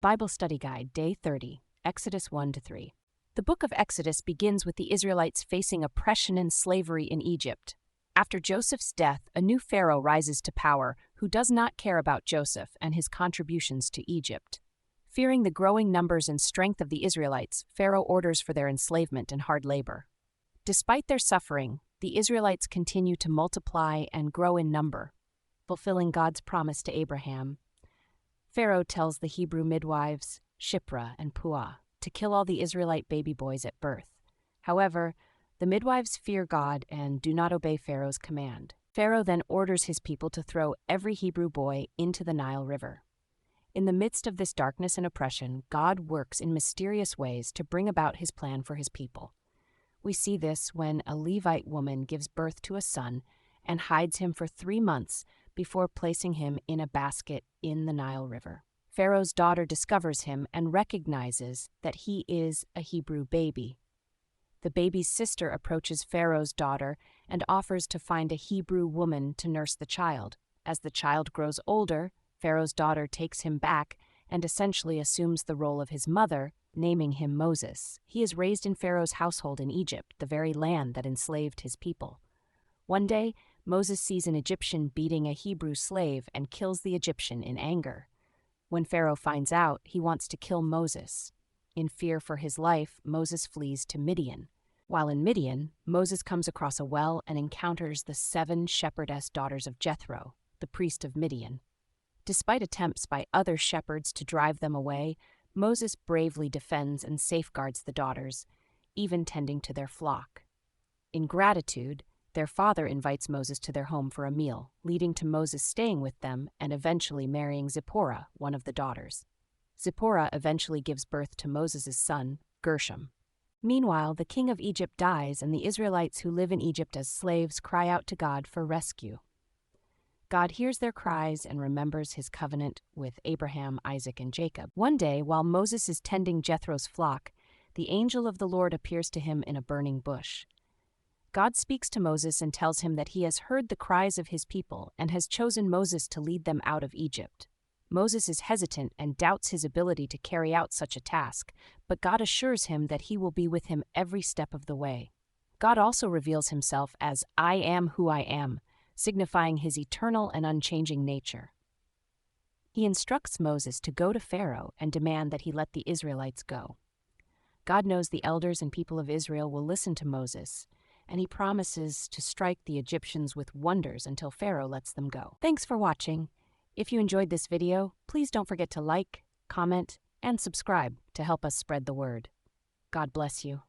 Bible Study Guide, Day 30, Exodus 1-3. The book of Exodus begins with the Israelites facing oppression and slavery in Egypt. After Joseph's death, a new pharaoh rises to power who does not care about Joseph and his contributions to Egypt. Fearing the growing numbers and strength of the Israelites, Pharaoh orders for their enslavement and hard labor. Despite their suffering, the Israelites continue to multiply and grow in number, fulfilling God's promise to Abraham. Pharaoh tells the Hebrew midwives, Shiphrah and Puah, to kill all the Israelite baby boys at birth. However, the midwives fear God and do not obey Pharaoh's command. Pharaoh then orders his people to throw every Hebrew boy into the Nile River. In the midst of this darkness and oppression, God works in mysterious ways to bring about his plan for his people. We see this when a Levite woman gives birth to a son and hides him for 3 months before placing him in a basket in the Nile River. Pharaoh's daughter discovers him and recognizes that he is a Hebrew baby. The baby's sister approaches Pharaoh's daughter and offers to find a Hebrew woman to nurse the child. As the child grows older, Pharaoh's daughter takes him back and essentially assumes the role of his mother, naming him Moses. He is raised in Pharaoh's household in Egypt, the very land that enslaved his people. One day, Moses sees an Egyptian beating a Hebrew slave and kills the Egyptian in anger. When Pharaoh finds out, he wants to kill Moses. In fear for his life, Moses flees to Midian. While in Midian, Moses comes across a well and encounters the 7 shepherdess daughters of Jethro, the priest of Midian. Despite attempts by other shepherds to drive them away, Moses bravely defends and safeguards the daughters, even tending to their flock. In gratitude, their father invites Moses to their home for a meal, leading to Moses staying with them and eventually marrying Zipporah, one of the daughters. Zipporah eventually gives birth to Moses' son, Gershom. Meanwhile, the king of Egypt dies, and the Israelites who live in Egypt as slaves cry out to God for rescue. God hears their cries and remembers his covenant with Abraham, Isaac, and Jacob. One day, while Moses is tending Jethro's flock, the angel of the Lord appears to him in a burning bush. God speaks to Moses and tells him that he has heard the cries of his people and has chosen Moses to lead them out of Egypt. Moses is hesitant and doubts his ability to carry out such a task, but God assures him that he will be with him every step of the way. God also reveals himself as I am who I am, signifying his eternal and unchanging nature. He instructs Moses to go to Pharaoh and demand that he let the Israelites go. God knows the elders and people of Israel will listen to Moses, and he promises to strike the Egyptians with wonders until Pharaoh lets them go. Thanks for watching. If you enjoyed this video, please don't forget to like, comment, and subscribe to help us spread the word. God bless you.